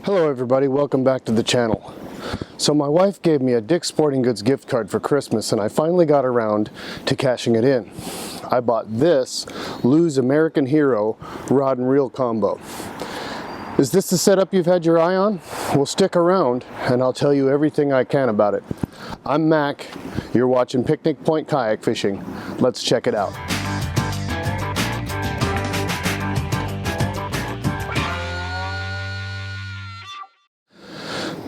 Hello everybody, welcome back to the channel. So my wife gave me a Dick's Sporting Goods gift card for Christmas and I finally got around to cashing it in. I bought this Lew's American Hero rod and reel combo. Is this the setup you've had your eye on? Well, stick around and I'll tell you everything I can about it. I'm Mac, you're watching Picnic Point Kayak Fishing. Let's check it out.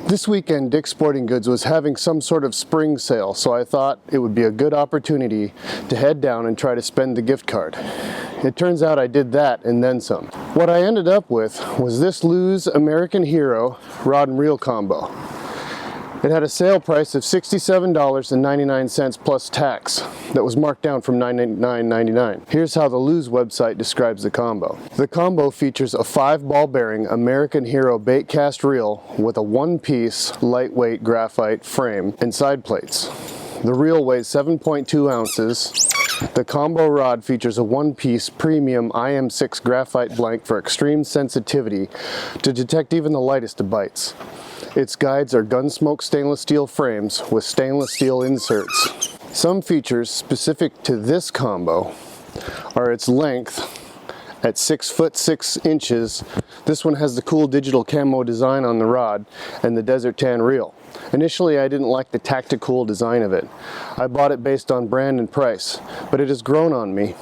This weekend, Dick's Sporting Goods was having some sort of spring sale, so I thought it would be a good opportunity to head down and try to spend the gift card. It turns out I did that and then some. What I ended up with was this Lew's American Hero rod and reel combo. It had a sale price of $67.99 plus tax that was marked down from $99.99. Here's how the Lew's website describes the combo. The combo features a 5-ball bearing American Hero Baitcast reel with a one-piece lightweight graphite frame and side plates. The reel weighs 7.2 ounces. The combo rod features a one-piece premium IM6 graphite blank for extreme sensitivity to detect even the lightest of bites. Its guides are Gunsmoke stainless steel frames with stainless steel inserts. Some features specific to this combo are its length at 6 foot 6 inches. This one has the cool digital camo design on the rod and the desert tan reel. Initially, I didn't like the tactical design of it. I bought it based on brand and price, but it has grown on me.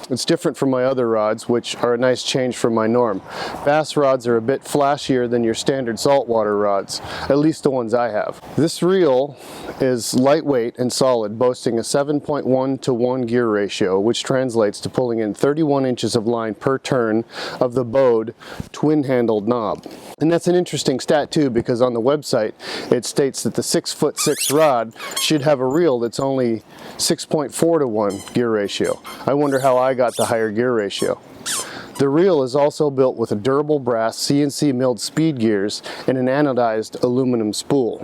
It's different from my other rods, which are a nice change from my norm. Bass rods are a bit flashier than your standard saltwater rods, at least the ones I have. This reel is lightweight and solid, boasting a 7.1 to 1 gear ratio, which translates to pulling in 31 inches of line per turn of the bowed twin-handled knob. And that's an interesting stat too, because on the website it states that the 6 foot 6 rod should have a reel that's only 6.4 to 1 gear ratio. I wonder how I got the higher gear ratio. The reel is also built with a durable brass CNC milled speed gears and an anodized aluminum spool.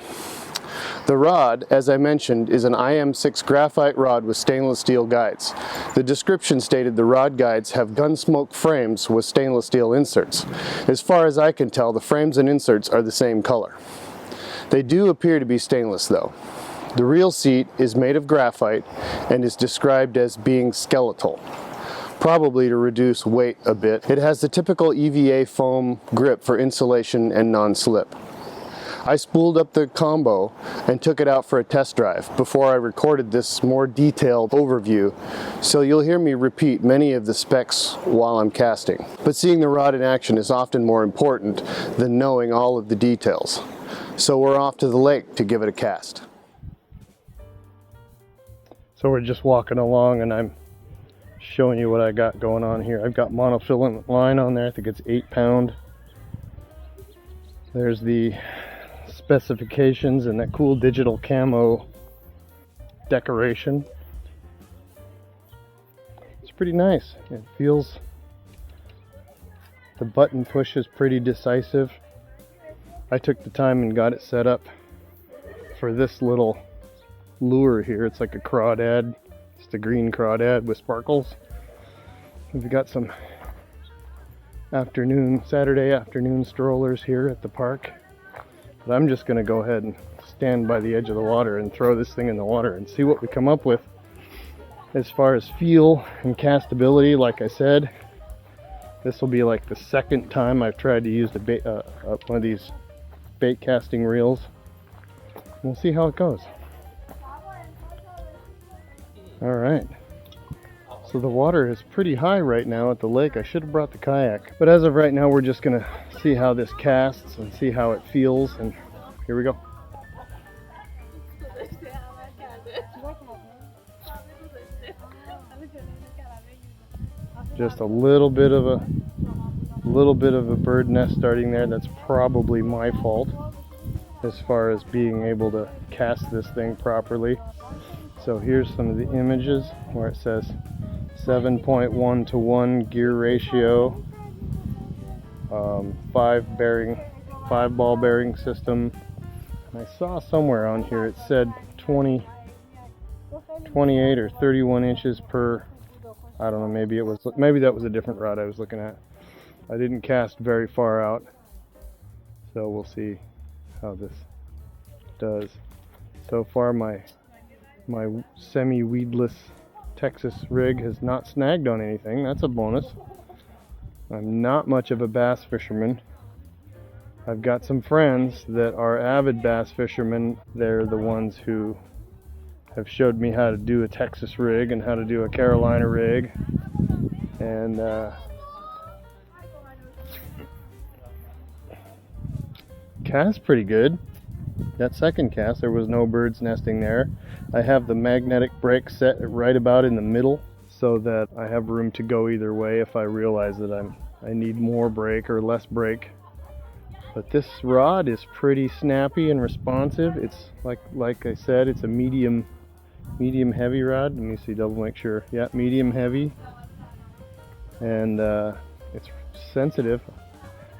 The rod, as I mentioned, is an IM6 graphite rod with stainless steel guides. The description stated the rod guides have Gunsmoke frames with stainless steel inserts. As far as I can tell, the frames and inserts are the same color. They do appear to be stainless though. The reel seat is made of graphite and is described as being skeletal, probably to reduce weight a bit. It has the typical EVA foam grip for insulation and non-slip. I spooled up the combo and took it out for a test drive before I recorded this more detailed overview, so you'll hear me repeat many of the specs while I'm casting. But seeing the rod in action is often more important than knowing all of the details. So we're off to the lake to give it a cast. So we're just walking along and I'm showing you what I got going on here. I've got monofilament line on there. I think it's 8-pound. There's the specifications and that cool digital camo decoration. It's pretty nice. It feels, the button push is pretty decisive. I took the time and got it set up for this little lure here. It's like a crawdad. It's the green crawdad with sparkles. We've got some Saturday afternoon strollers here at the park. But I'm just going to go ahead and stand by the edge of the water and throw this thing in the water and see what we come up with. As far as feel and castability, like I said, this will be like the second time I've tried to use one of these bait casting reels. We'll see how it goes. Alright, so the water is pretty high right now at the lake. I should have brought the kayak, but as of right now we're just gonna see how this casts and see how it feels, and here we go. Just a little bit of a bird nest starting there. That's probably my fault as far as being able to cast this thing properly. So here's some of the images where it says 7.1 to 1 gear ratio, 5-ball bearing system. And I saw somewhere on here it said 28 or 31 inches per, I don't know, maybe that was a different rod I was looking at. I didn't cast very far out. So we'll see how this does. So far my semi-weedless Texas rig has not snagged on anything. That's a bonus. I'm not much of a bass fisherman. I've got some friends that are avid bass fishermen. They're the ones who have showed me how to do a Texas rig and how to do a Carolina rig. And cast pretty good. That second cast, there was no birds nesting there. I have the magnetic brake set right about in the middle so that I have room to go either way if I realize that I need more brake or less brake. But this rod is pretty snappy and responsive. It's like I said, it's a medium heavy rod. Let me see, double make sure. Yeah, medium heavy. And it's sensitive.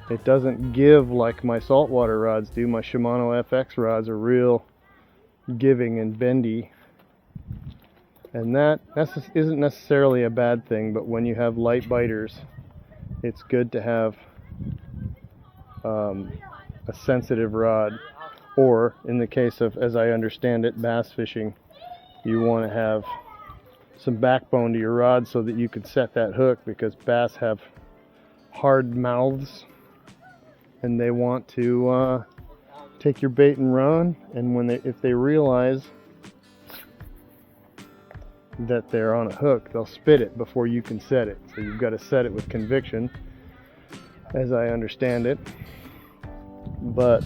It doesn't give like my saltwater rods do. My Shimano FX rods are real giving and bendy. And that isn't necessarily a bad thing, but when you have light biters, it's good to have a sensitive rod. Or in the case of, as I understand it, bass fishing, you want to have some backbone to your rod so that you can set that hook, because bass have hard mouths and they want to take your bait and run, and if they realize that they're on a hook, they'll spit it before you can set it. So you've got to set it with conviction, as I understand it. But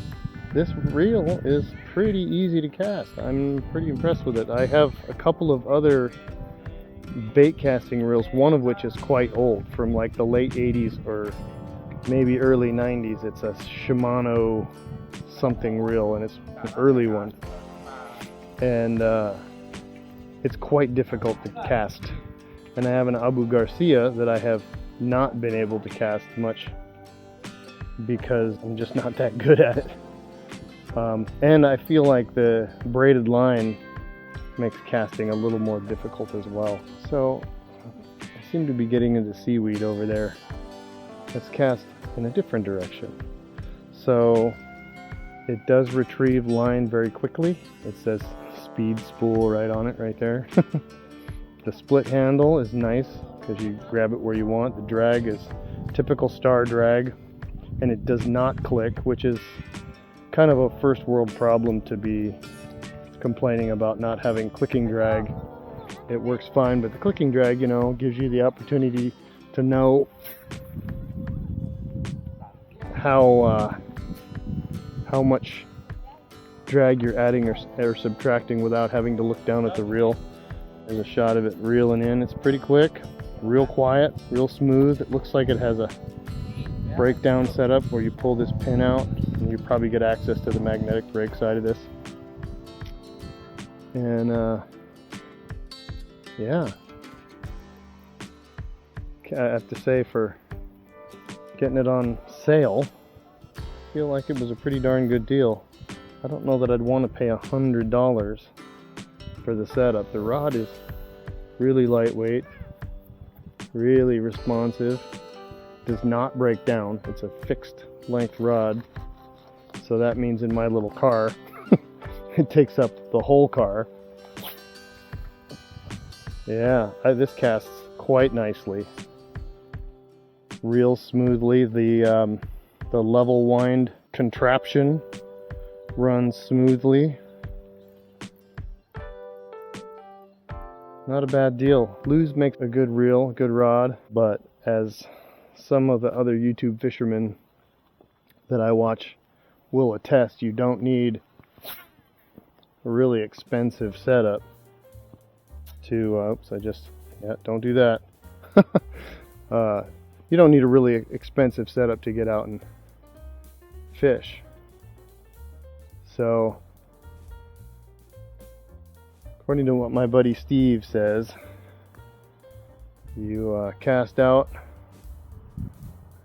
this reel is pretty easy to cast. I'm pretty impressed with it. I have a couple of other bait casting reels, one of which is quite old, from like the late 80s or maybe early 90s. It's a Shimano something reel, and it's an early one. And it's quite difficult to cast. And I have an Abu Garcia that I have not been able to cast much because I'm just not that good at it. And I feel like the braided line makes casting a little more difficult as well. So I seem to be getting into seaweed over there. Let's cast in a different direction. So it does retrieve line very quickly. It says speed spool right on it, right there. The split handle is nice because you grab it where you want. The drag is typical star drag, and it does not click, which is kind of a first world problem to be complaining about, not having clicking drag. It works fine, but the clicking drag, you know, gives you the opportunity to know how much drag you're adding or subtracting without having to look down at the reel. There's a shot of it reeling in. It's pretty quick, real quiet, real smooth. It looks like it has a breakdown setup where you pull this pin out and you probably get access to the magnetic brake side of this. And yeah, I have to say, for getting it on sale, I feel like it was a pretty darn good deal. I don't know that I'd want to pay $100 for the setup. The rod is really lightweight, really responsive, does not break down. It's a fixed length rod, so that means in my little car it takes up the whole car. Yeah, this casts quite nicely, real smoothly. The level wind contraption runs smoothly. Not a bad deal. Lew's makes a good reel, a good rod, but as some of the other YouTube fishermen that I watch will attest, you don't need a really expensive setup to, don't do that. You don't need a really expensive setup to get out and fish. So, according to what my buddy Steve says, you cast out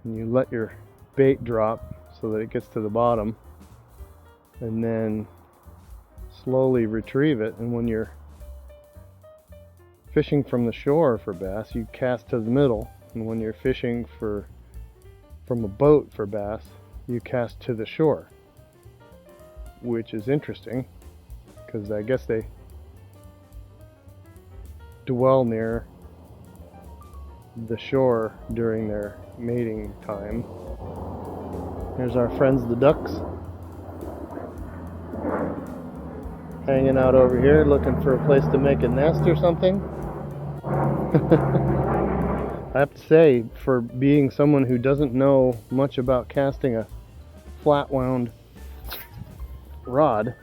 and you let your bait drop so that it gets to the bottom, and then slowly retrieve it. And when you're fishing from the shore for bass, you cast to the middle, and when you're fishing from a boat for bass, you cast to the shore, which is interesting because I guess they dwell near the shore during their mating time. Here's our friends the ducks, hanging out over here looking for a place to make a nest or something. I have to say, for being someone who doesn't know much about casting a flat wound rod,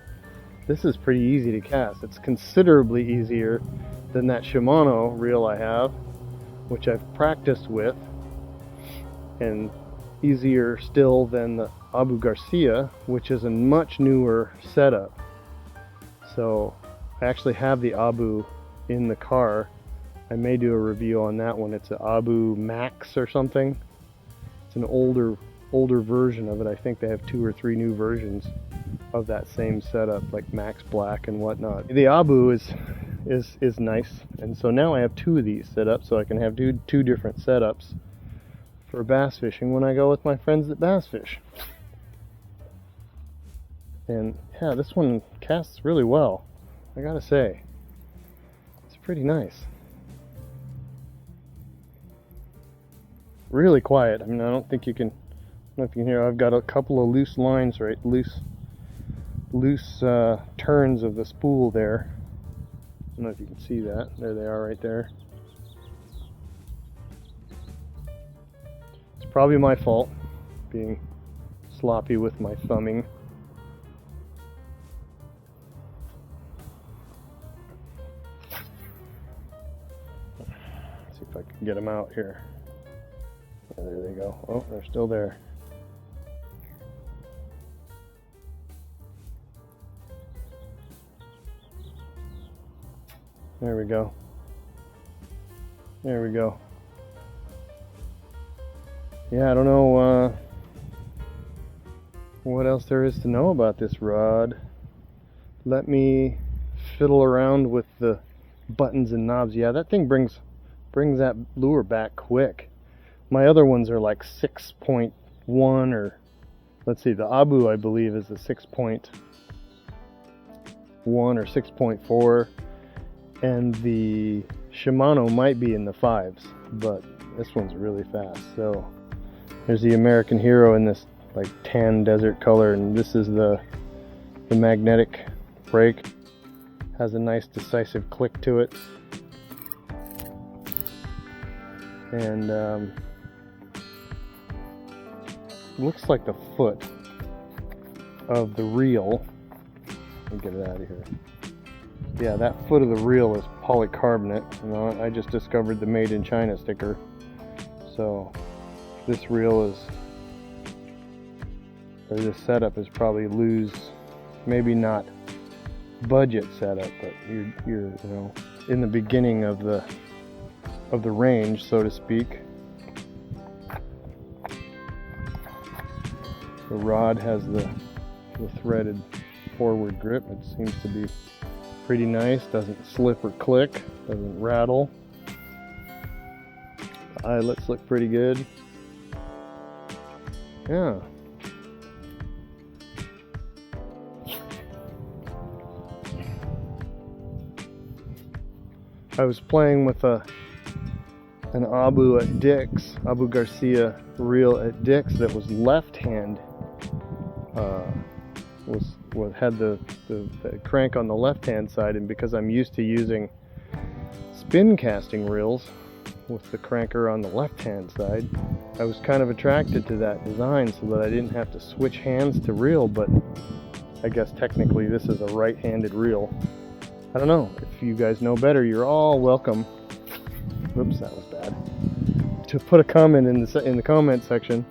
this is pretty easy to cast. It's considerably easier than that Shimano reel I have, which I've practiced with, and easier still than the Abu Garcia, which is a much newer setup. So I actually have the Abu in the car. I may do a review on that one. It's an Abu Max or something. It's an older version of it. I think they have 2 or 3 new versions of that same setup, like Max Black and whatnot. The Abu is nice, and so now I have 2 of these set up, so I can have 2 different setups for bass fishing when I go with my friends that bass fish. And yeah, this one casts really well, I gotta say. It's pretty nice. Really quiet. I mean, I don't think you can, I don't know if you can hear, I've got a couple of loose lines, right? Loose turns of the spool there. I don't know if you can see that. There they are right there. It's probably my fault, being sloppy with my thumbing. Let's see if I can get them out here. There they go. Oh, they're still there. There we go. There we go. Yeah, I don't know what else there is to know about this rod. Let me fiddle around with the buttons and knobs. Yeah, that thing brings that lure back quick. My other ones are like 6.1 or, let's see, the Abu I believe is a 6.1 or 6.4, and the Shimano might be in the 5s, but this one's really fast. So there's the American Hero in this like tan desert color, and this is the magnetic brake. Has a nice decisive click to it, and looks like the foot of the reel. Let me get it out of here. Yeah, that foot of the reel is polycarbonate. You know, I just discovered the Made in China sticker. So this reel is, or this setup is probably loose, maybe not budget setup, but you're you know, in the beginning of the range, so to speak. The rod has the threaded forward grip. It seems to be pretty nice. Doesn't slip or click. Doesn't rattle. The eyelets look pretty good. Yeah. I was playing with an Abu at Dick's, Abu Garcia reel at Dick's that was left hand. Had the crank on the left hand side, and because I'm used to using spin casting reels with the cranker on the left hand side, I was kind of attracted to that design so that I didn't have to switch hands to reel. But I guess technically this is a right-handed reel. I don't know. If you guys know better, you're all welcome. Oops, that was bad. To put a comment in the comment section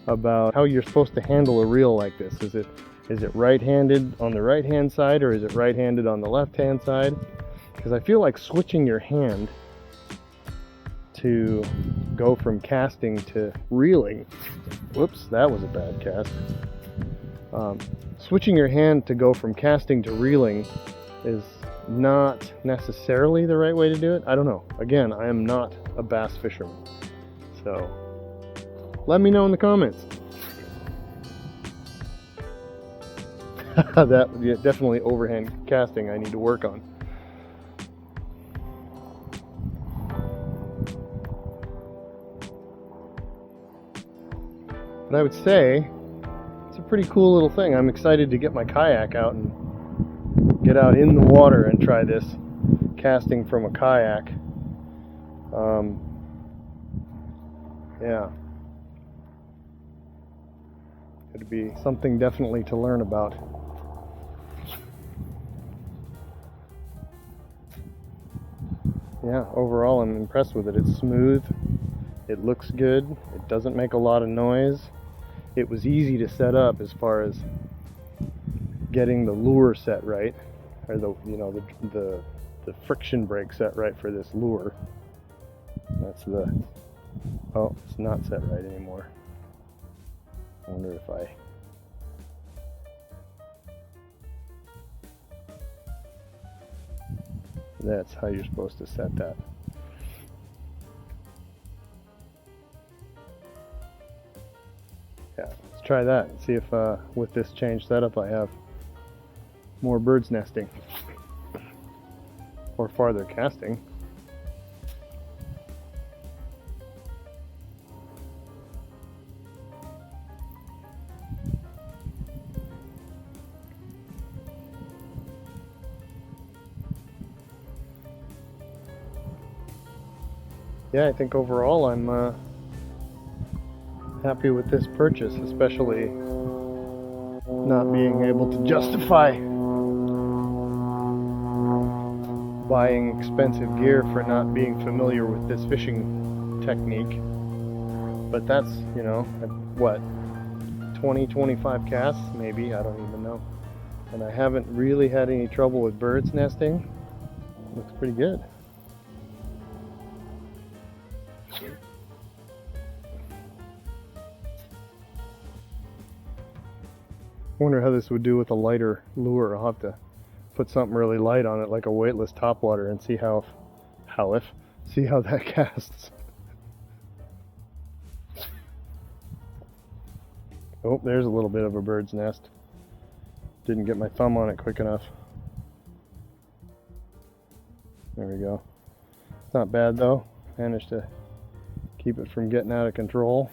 about how you're supposed to handle a reel like this. Is it right-handed on the right-hand side, or is it right-handed on the left-hand side? Because I feel like switching your hand to go from casting to reeling. Whoops, that was a bad cast. Switching your hand to go from casting to reeling is not necessarily the right way to do it. I don't know. Again, I am not a bass fisherman. So let me know in the comments. That, yeah, definitely overhand casting I need to work on. But I would say it's a pretty cool little thing. I'm excited to get my kayak out and get out in the water and try this casting from a kayak. Yeah. It'd be something definitely to learn about. Yeah, overall I'm impressed with it. It's smooth, it looks good, it doesn't make a lot of noise. It was easy to set up as far as getting the lure set right, or the friction brake set right for this lure. That's the, oh, it's not set right anymore. I wonder if that's how you're supposed to set that. Yeah, let's try that. See if with this change setup I have more birds nesting or farther casting. Yeah, I think overall I'm happy with this purchase, especially not being able to justify buying expensive gear for not being familiar with this fishing technique. But that's, you know, what, 20-25 casts maybe, I don't even know. And I haven't really had any trouble with birds nesting. Looks pretty good. I wonder how this would do with a lighter lure. I'll have to put something really light on it, like a weightless topwater, and see how that casts. Oh, there's a little bit of a bird's nest. Didn't get my thumb on it quick enough. There we go. It's not bad though. Managed to keep it from getting out of control.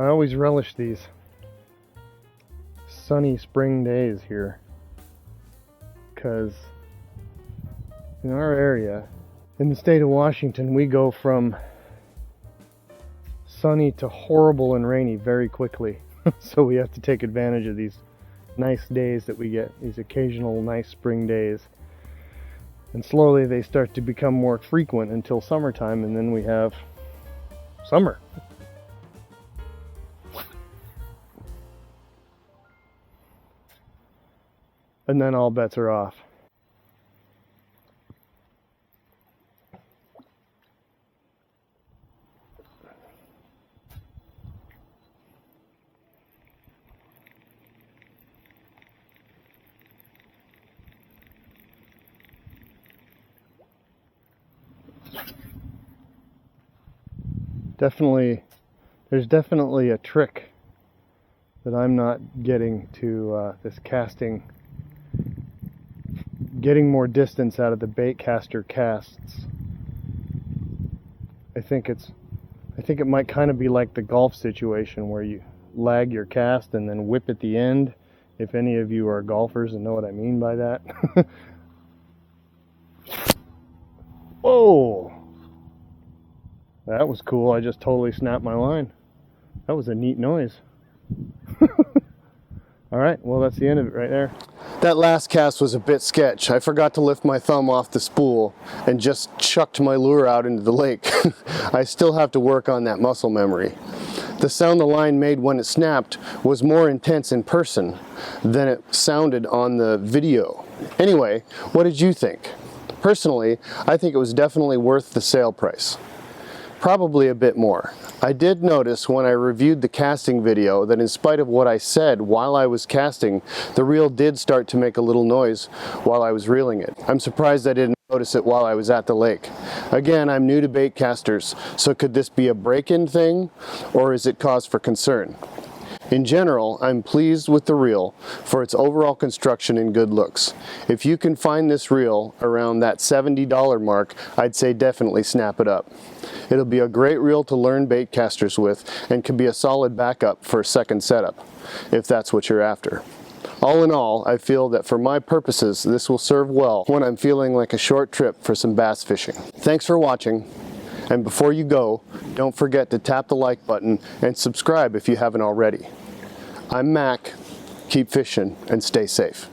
I always relish these sunny spring days here, because in our area, in the state of Washington, we go from sunny to horrible and rainy very quickly. So we have to take advantage of these nice days that we get, these occasional nice spring days. And slowly they start to become more frequent until summertime, and then we have summer. And then all bets are off. There's definitely a trick that I'm not getting to this casting. Getting more distance out of the Baitcaster casts. I think it might kind of be like the golf situation where you lag your cast and then whip at the end. If any of you are golfers and know what I mean by that. Whoa! That was cool. I just totally snapped my line. That was a neat noise. All right, well, that's the end of it right there. That last cast was a bit sketch. I forgot to lift my thumb off the spool and just chucked my lure out into the lake. I still have to work on that muscle memory. The sound the line made when it snapped was more intense in person than it sounded on the video. Anyway, what did you think? Personally, I think it was definitely worth the sale price. Probably a bit more. I did notice when I reviewed the casting video that in spite of what I said while I was casting, the reel did start to make a little noise while I was reeling it. I'm surprised I didn't notice it while I was at the lake. Again, I'm new to baitcasters, so could this be a break-in thing, or is it cause for concern? In general, I'm pleased with the reel for its overall construction and good looks. If you can find this reel around that $70 mark, I'd say definitely snap it up. It'll be a great reel to learn baitcasters with and can be a solid backup for a second setup, if that's what you're after. All in all, I feel that for my purposes, this will serve well when I'm feeling like a short trip for some bass fishing. Thanks for watching. And before you go, don't forget to tap the like button and subscribe if you haven't already. I'm Mac. Keep fishing and stay safe.